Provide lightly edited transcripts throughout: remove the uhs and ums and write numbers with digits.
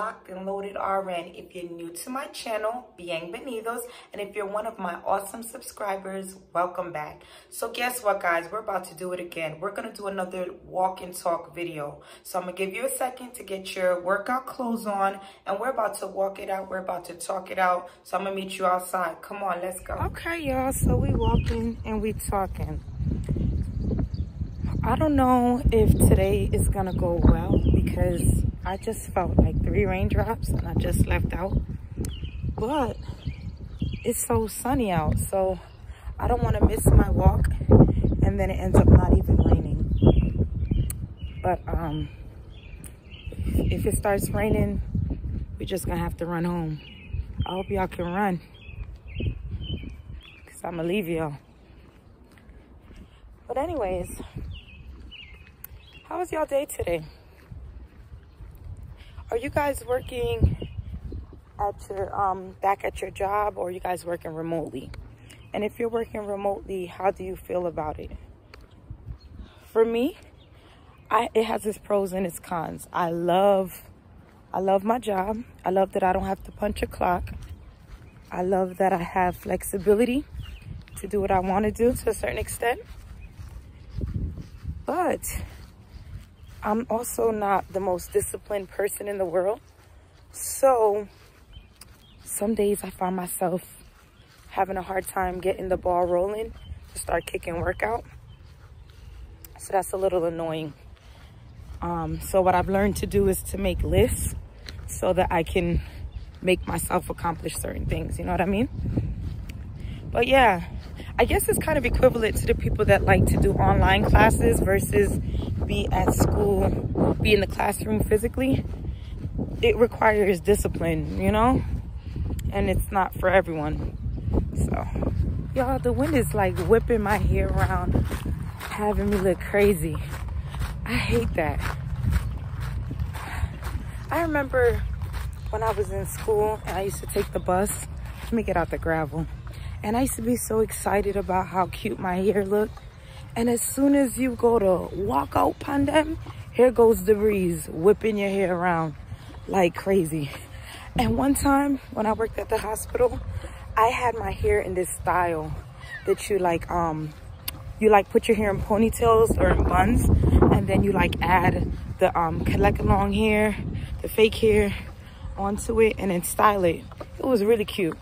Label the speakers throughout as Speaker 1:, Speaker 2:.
Speaker 1: Locked and Loaded RN. If you're new to my channel, bienvenidos. And if you're one of my awesome subscribers, welcome back. So guess what, guys? We're about to do it again. We're going to do another walk and talk video. So I'm going to give you a second to get your workout clothes on. And we're about to walk it out. We're about to talk it out. So I'm going to meet you outside. Come on, let's go. Okay, y'all. So we walking and we talking. I don't know if today is going to go well because I just felt like 3 raindrops and I just left out. But it's so sunny out, so I don't want to miss my walk and then it ends up not even raining. But if it starts raining, we're just going to have to run home. I hope y'all can run because I'm going to leave y'all. But anyways, how was y'all day today? Are you guys working at your back at your job, or are you guys working remotely? And if you're working remotely, how do you feel about it? For me, it has its pros and its cons. I love my job. I love that I don't have to punch a clock. I love that I have flexibility to do what I want to do to a certain extent. But I'm also not the most disciplined person in the world. So some days I find myself having a hard time getting the ball rolling to start kicking workout. So that's a little annoying. So what I've learned to do is to make lists so that I can make myself accomplish certain things. You know what I mean? But yeah, I guess it's kind of equivalent to the people that like to do online classes versus be at school, be in the classroom physically. It requires discipline, you know, and it's not for everyone. So y'all, the wind is like whipping my hair around, having me look crazy. I hate that. I remember when I was in school and I used to take the bus. Let me get out the gravel. And I used to be so excited about how cute my hair looked. And as soon as you go to walk out pandem, here goes the breeze whipping your hair around like crazy. And one time when I worked at the hospital, I had my hair in this style that you put your hair in ponytails or in buns, and then you like add the like long hair, the fake hair onto it and then style it. It was really cute.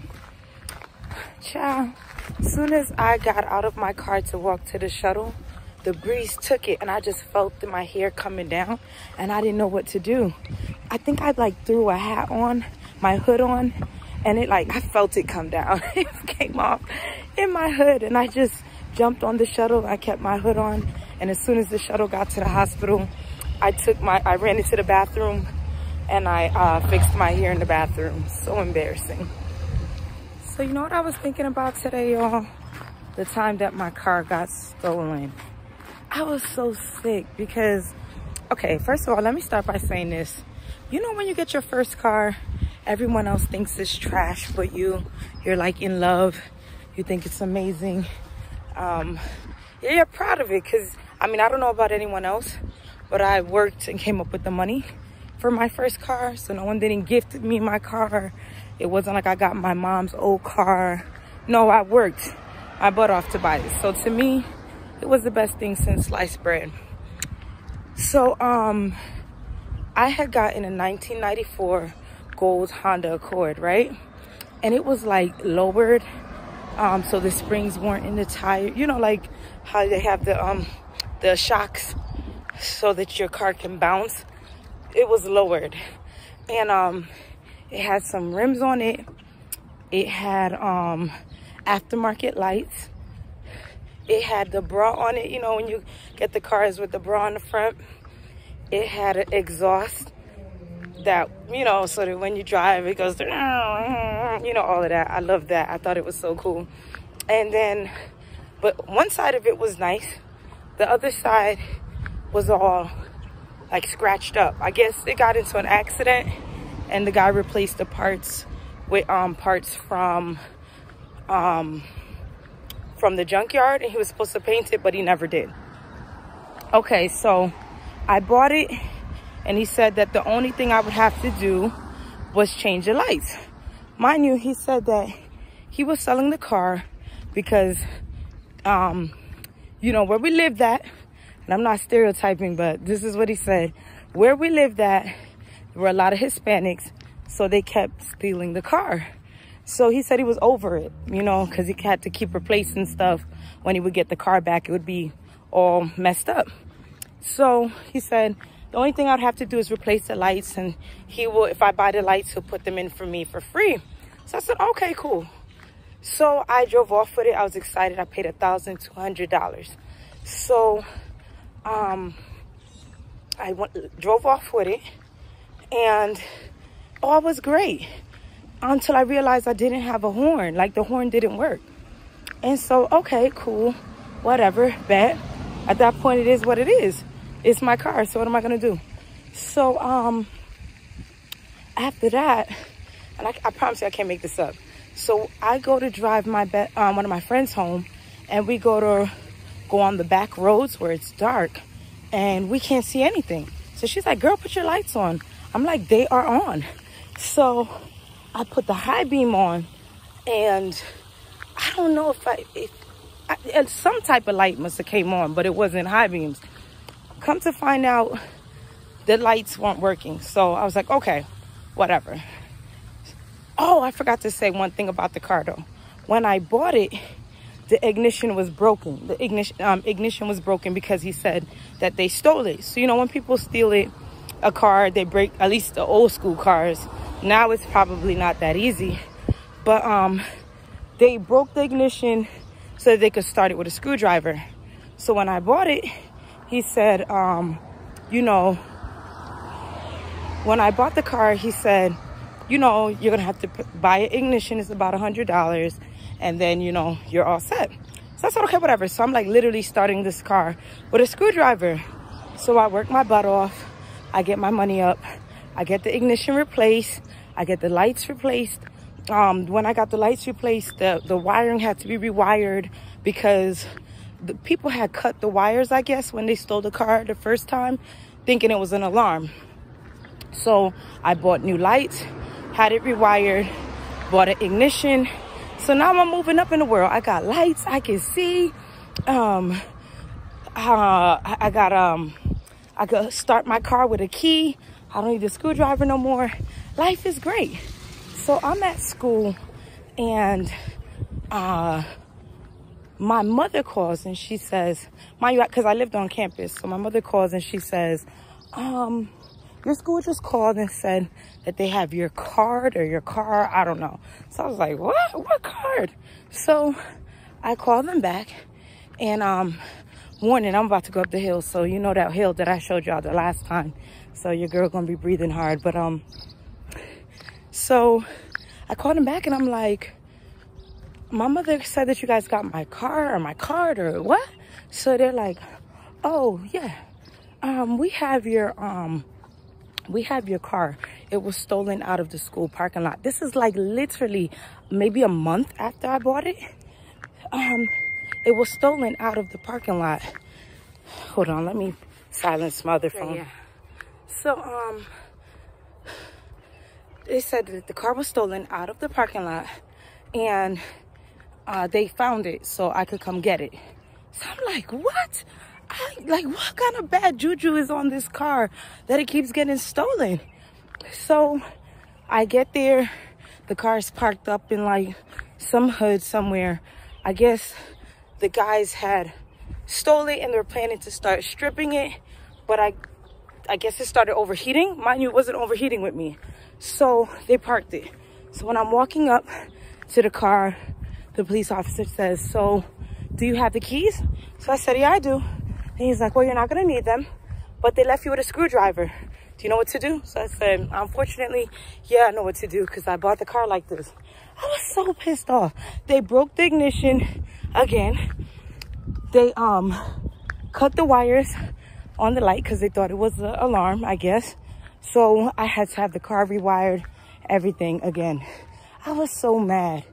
Speaker 1: Child, as soon as I got out of my car to walk to the shuttle, the breeze took it and I just felt my hair coming down and I didn't know what to do. I think I like threw a hat on, my hood on, and I felt it come down. It came off in my hood and I just jumped on the shuttle. I kept my hood on, and as soon as the shuttle got to the hospital, I ran into the bathroom and I fixed my hair in the bathroom. So embarrassing. So you know what I was thinking about today, y'all? The time that my car got stolen. I was so sick because, okay, first of all, let me start by saying this. You know when you get your first car, everyone else thinks it's trash, but you're like in love. You think it's amazing. You're proud of it because, I mean, I don't know about anyone else, but I worked and came up with the money for my first car. So no one didn't gift me my car. It wasn't like I got my mom's old car. No, I worked my butt off to buy it. So to me, it was the best thing since sliced bread. So I had gotten a 1994 gold Honda Accord, right? And it was like lowered, so the springs weren't in the tire. You know, like how they have the shocks so that your car can bounce. It was lowered, and it had some rims on it. It had aftermarket lights. It had the bra on it. You know, when you get the cars with the bra on the front. It had an exhaust that, you know, so that when you drive, it goes, you know, all of that. I love that. I thought it was so cool. And then, but one side of it was nice. The other side was all like scratched up. I guess it got into an accident and the guy replaced the parts with parts from the junkyard, and he was supposed to paint it, but he never did. Okay, so I bought it, and he said that the only thing I would have to do was change the lights. Mind you, he said that he was selling the car because, you know, where we lived at, and I'm not stereotyping, but this is what he said. Where we lived at, there were a lot of Hispanics, so they kept stealing the car. So he said he was over it, you know, because he had to keep replacing stuff. When he would get the car back, it would be all messed up. So he said, the only thing I'd have to do is replace the lights, and he will, if I buy the lights, he'll put them in for me for free. So I said, okay, cool. So I drove off with it. I was excited. I paid $1,200. So I drove off with it, and all was great until I realized I didn't have a horn. Like, the horn didn't work. And so, okay, cool, whatever, bet. At that point, it is what it is. It's my car, so what am I gonna do? So after that, and I promise you I can't make this up. So I go to drive one of my friends home, and we go on the back roads where it's dark and we can't see anything. So she's like, girl, put your lights on. I'm like, they are on. So I put the high beam on, and I don't know if some type of light must have came on, but it wasn't high beams. Come to find out, the lights weren't working. So I was like, okay, whatever. Oh, I forgot to say one thing about the car though. When I bought it, the ignition was broken. The ignition was broken because he said that they stole it. So, you know, when people steal a car, they break, at least the old school cars. Now it's probably not that easy. But they broke the ignition so that they could start it with a screwdriver. So when I bought it, he said, you know, when I bought the car, he said, you know, you're going to have to buy an ignition. It's about $100. And then, you know, you're all set. So I said, okay, whatever. So I'm like literally starting this car with a screwdriver. So I work my butt off. I get my money up. I get the ignition replaced. I get the lights replaced. When I got the lights replaced, the wiring had to be rewired because the people had cut the wires, I guess, when they stole the car the first time, thinking it was an alarm. So I bought new lights, had it rewired, bought an ignition. So now I'm moving up in the world. I got lights, I can see. I could start my car with a key. I don't need a screwdriver no more. Life is great. So I'm at school, and my mother calls and she says, mind you, because I lived on campus. So my mother calls and she says, your school just called and said that they have your card or your car. I don't know. So I was like, what? What card? So I called them back, and warning, I'm about to go up the hill. So you know that hill that I showed y'all the last time. So your girl gonna be breathing hard. But so I called them back and I'm like, my mother said that you guys got my car or my card or what? So they're like, oh yeah, we have your car. It was stolen out of the school parking lot. This is like literally maybe a month after I bought it. It was stolen out of the parking lot. Hold on, let me silence my other phone. Yeah. So they said that the car was stolen out of the parking lot, and they found it so I could come get it. So I'm like, what? What kind of bad juju is on this car that it keeps getting stolen? So I get there, the car is parked up in like some hood somewhere. I guess the guys had stole it and they were planning to start stripping it, but I guess it started overheating. Mind you, it wasn't overheating with me. So they parked it. So when I'm walking up to the car, the police officer says, so do you have the keys? So I said, yeah, I do. And he's like, well, you're not gonna need them, but they left you with a screwdriver. Do you know what to do? So I said, unfortunately, yeah, I know what to do because I bought the car like this. I was so pissed off. They broke the ignition again. They cut the wires on the light because they thought it was the alarm, I guess. So I had to have the car rewired, everything again. I was so mad.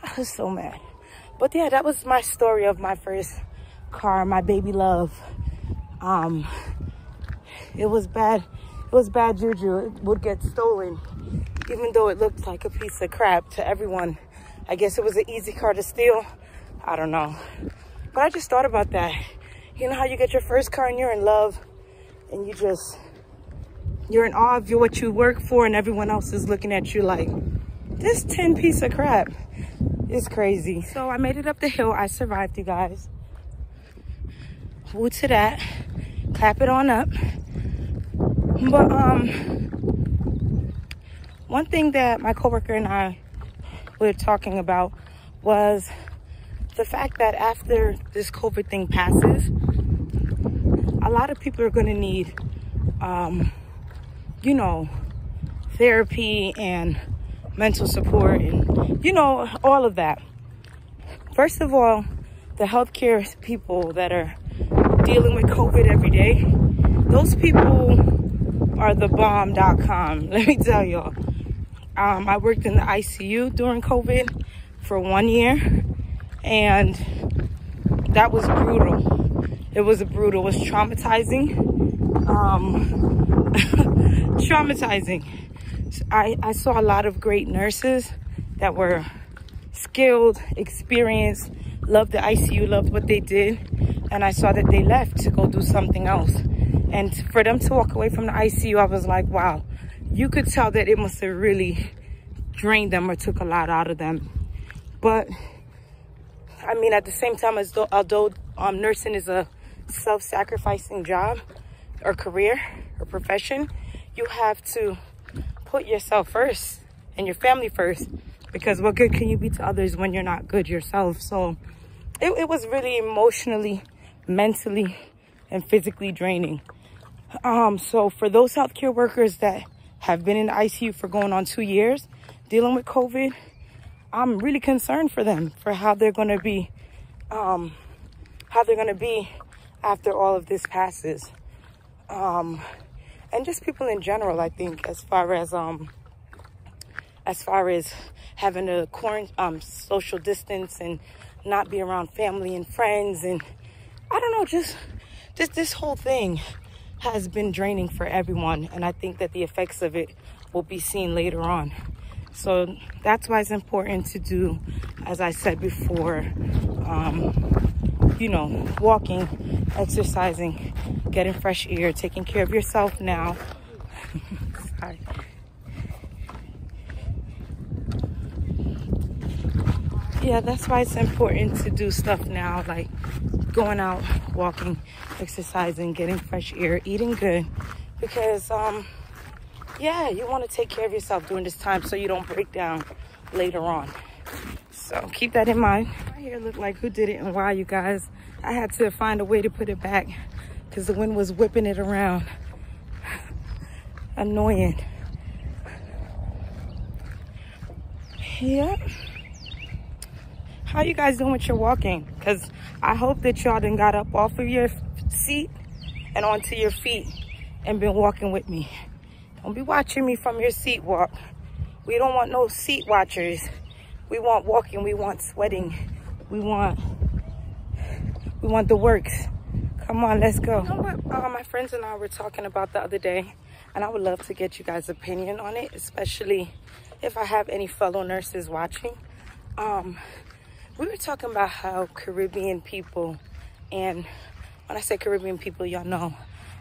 Speaker 1: I was so mad. But yeah, that was my story of my first car, my baby love. It was bad. It was bad juju. It would get stolen, even though it looked like a piece of crap to everyone. I guess it was an easy car to steal. I don't know. But I just thought about that. You know how you get your first car and you're in love and you're in awe of what you work for, and everyone else is looking at you like, this tin piece of crap is crazy. So I made it up the hill. I survived, you guys. Woo to that. Clap it on up. But one thing that my coworker and I were talking about was the fact that after this COVID thing passes, a lot of people are going to need, you know, therapy and mental support and, you know, all of that. First of all, the healthcare people that are dealing with COVID every day, those people are the bomb.com. Let me tell y'all. I worked in the ICU during COVID for 1 year, and that was brutal. It was brutal. It was traumatizing. Traumatizing. I saw a lot of great nurses that were skilled, experienced, loved the ICU, loved what they did, and I saw that they left to go do something else. And for them to walk away from the ICU, I was like, wow. You could tell that it must have really drained them or took a lot out of them. But I mean, at the same time, although nursing is a self-sacrificing job or career or profession, you have to put yourself first and your family first, because what good can you be to others when you're not good yourself? So it was really emotionally, mentally, and physically draining. So for those healthcare workers that have been in the ICU for going on 2 years dealing with COVID, I'm really concerned for them, for how they're going to be, after all of this passes. And just people in general, I think, as far as having to social distance and not be around family and friends, and I don't know, just this whole thing has been draining for everyone, and I think that the effects of it will be seen later on. So that's why it's important to do, as I said before, you know, walking, exercising, getting fresh air, taking care of yourself now. Sorry. Yeah, that's why it's important to do stuff now, like going out, walking, exercising, getting fresh air, eating good, because yeah, you want to take care of yourself during this time so you don't break down later on. So keep that in mind. My hair looked like who did it and why, you guys. I had to find a way to put it back because the wind was whipping it around. Annoying. Yep. How you guys doing with your walking? Because I hope that y'all done got up off of your seat and onto your feet and been walking with me. Don't be watching me from your seat walk. We don't want no seat watchers. We want walking. We want sweating. We want the works. Come on, let's go. You know what my friends and I were talking about the other day, and I would love to get you guys' opinion on it, especially if I have any fellow nurses watching. We were talking about how Caribbean people, and when I say Caribbean people, y'all know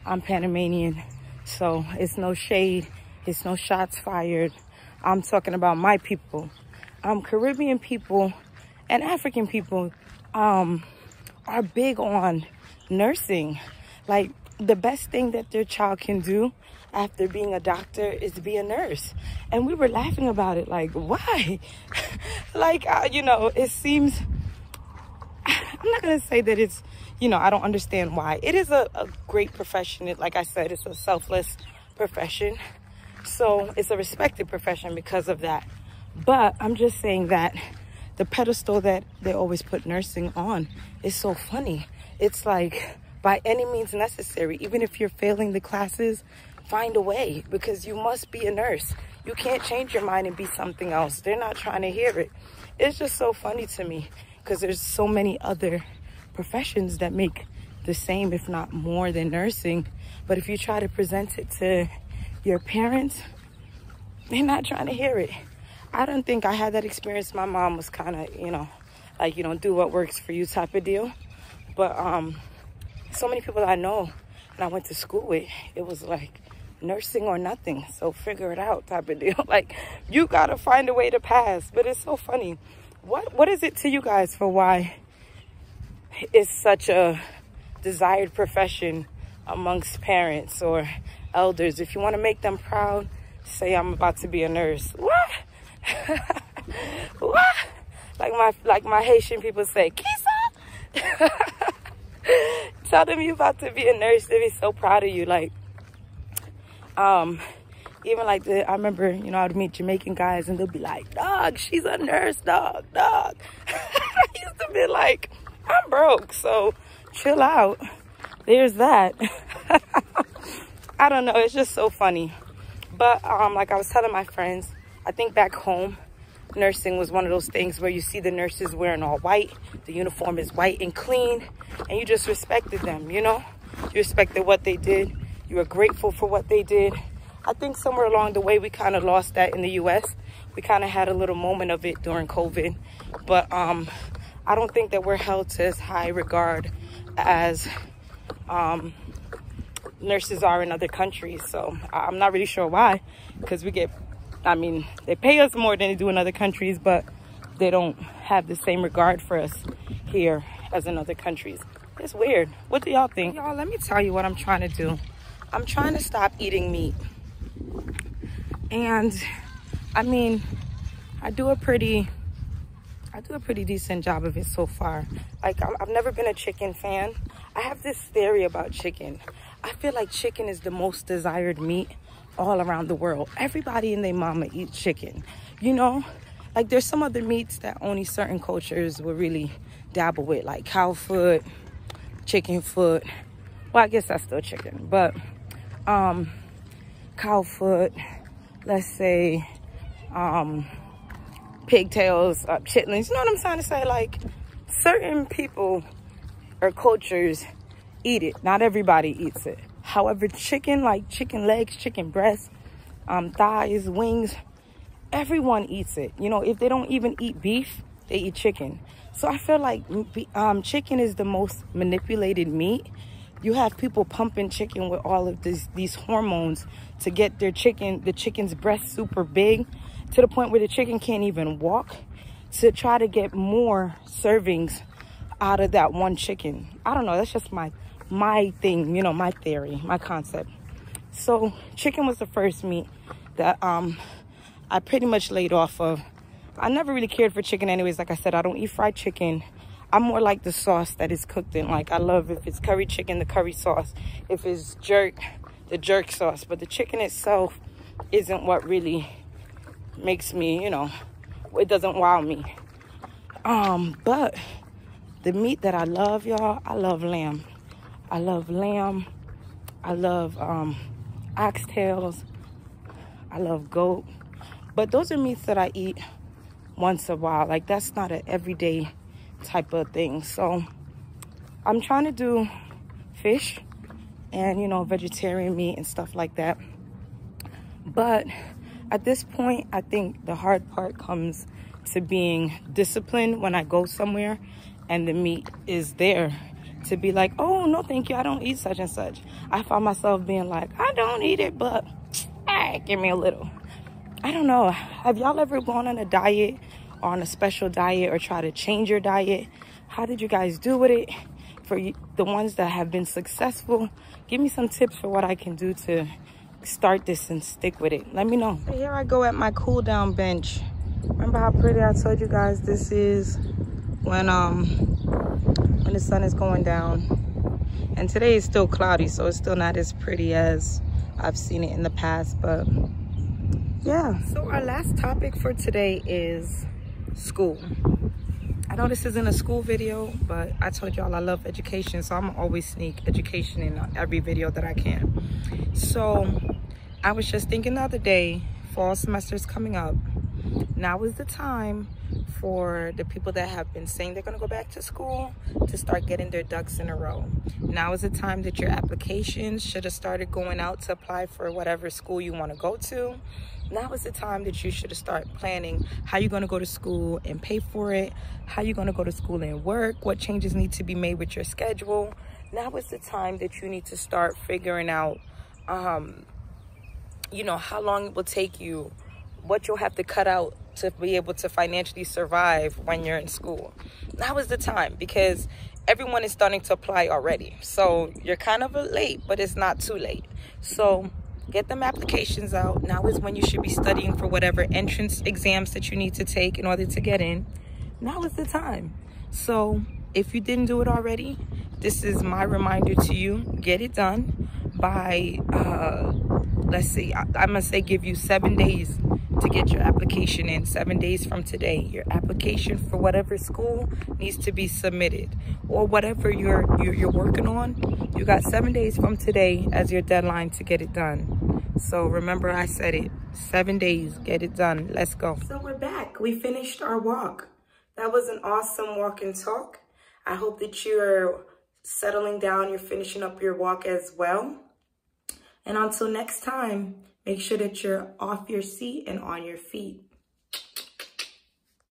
Speaker 1: I'm Panamanian, so it's no shade, it's no shots fired. I'm talking about my people. Caribbean people and African people are big on nursing. Like, the best thing that their child can do after being a doctor is to be a nurse. And we were laughing about it, like, why? Like, you know, it seems, I'm not gonna say that it's, you know, I don't understand why. It is a great profession. Like I said, it's a selfless profession. So it's a respected profession because of that. But I'm just saying that the pedestal that they always put nursing on is so funny. It's like, by any means necessary, even if you're failing the classes, find a way, because you must be a nurse. You can't change your mind and be something else. They're not trying to hear it. It's just so funny to me, because there's so many other professions that make the same, if not more, than nursing. But if you try to present it to your parents, they're not trying to hear it. I don't think I had that experience. My mom was kind of, you know, like, you know, do what works for you type of deal. But so many people I know and I went to school with, it was like nursing or nothing. So figure it out type of deal. Like, you got to find a way to pass. But it's so funny. What is it to you guys for why it's such a desired profession amongst parents or elders? If you want to make them proud, say I'm about to be a nurse. What? What? Like my Haitian people say, Kisa. Tell them you about to be a nurse. They'll be so proud of you. Like, even like I remember, you know, I'd meet Jamaican guys and they'll be like, dog, she's a nurse, dog. I used to be like, I'm broke, so chill out. There's that. I don't know, it's just so funny. But like I was telling my friends, I think back home, nursing was one of those things where you see the nurses wearing all white, the uniform is white and clean, and you just respected them, you know? You respected what they did. You were grateful for what they did. I think somewhere along the way, we kind of lost that in the U.S. We kind of had a little moment of it during COVID. But I don't think that we're held to as high regard as nurses are in other countries. So I'm not really sure why, because I mean, they pay us more than they do in other countries, but they don't have the same regard for us here as in other countries. It's weird. What do y'all think? Y'all, let me tell you what I'm trying to do. I'm trying to stop eating meat. And I mean, I do a pretty decent job of it so far. Like, I've never been a chicken fan. I have this theory about chicken. I feel like chicken is the most desired meat all around the world. Everybody and their mama eats chicken, you know? Like, there's some other meats that only certain cultures will really dabble with, like cow foot, chicken foot. Well, I guess that's still chicken, but cow foot, let's say pigtails, chitlins, you know what I'm trying to say? Like, certain people or cultures eat it. Not everybody eats it. However, chicken, like chicken legs, chicken breasts, thighs, wings, everyone eats it. You know, if they don't even eat beef, they eat chicken. So I feel like chicken is the most manipulated meat. You have people pumping chicken with all of these hormones to get the chicken's breast super big, to the point where the chicken can't even walk, to try to get more servings out of that one chicken. I don't know, that's just my thing, you know, my theory, my concept. So chicken was the first meat that I pretty much laid off of. I never really cared for chicken anyways. Like I said, I don't eat fried chicken. I'm more like the sauce that is cooked in. Like, I love, if it's curry chicken, the curry sauce. If it's jerk, the jerk sauce. But the chicken itself isn't what really makes me, you know, it doesn't wow me. But the meat that I love, y'all, I love lamb. I love lamb. I love oxtails. I love goat. But those are meats that I eat once a while. Like, that's not an everyday type of thing. So I'm trying to do fish and, you know, vegetarian meat and stuff like that. But at this point, I think the hard part comes to being disciplined when I go somewhere and the meat is there, to be like, oh, no, thank you, I don't eat such and such. I find myself being like, I don't eat it, but hey, give me a little. I don't know. Have y'all ever gone on a diet or on a special diet or try to change your diet? How did you guys do with it? For the ones that have been successful, give me some tips for what I can do to start this and stick with it. Let me know. Here I go at my cool down bench. Remember how pretty I told you guys this is when the sun is going down? And today is still cloudy, so it's still not as pretty as I've seen it in the past, but yeah. So our last topic for today is school. I know this isn't a school video, but I told y'all I love education, so I'm always sneak education in every video that I can. So I was just thinking the other day, fall semester's coming up. Now is the time for the people that have been saying they're going to go back to school to start getting their ducks in a row. Now is the time that your applications should have started going out to apply for whatever school you want to go to. Now is the time that you should have started planning how you're going to go to school and pay for it, how you're going to go to school and work, what changes need to be made with your schedule. Now is the time that you need to start figuring out, you know, how long it will take you, what you'll have to cut out to be able to financially survive when you're in school. Now is the time, because everyone is starting to apply already. So you're kind of late, but it's not too late. So get them applications out. Now is when you should be studying for whatever entrance exams that you need to take in order to get in. Now is the time. So if you didn't do it already, this is my reminder to you. Get it done by, let's see, I'm gonna say give you 7 days to get your application in. 7 days from today, your application for whatever school needs to be submitted, or whatever you're working on. You got 7 days from today as your deadline to get it done. So remember, I said it, 7 days, get it done. Let's go. So we're back. We finished our walk. That was an awesome walk and talk. I hope that you're settling down, you're finishing up your walk as well. And until next time, make sure that you're off your seat and on your feet.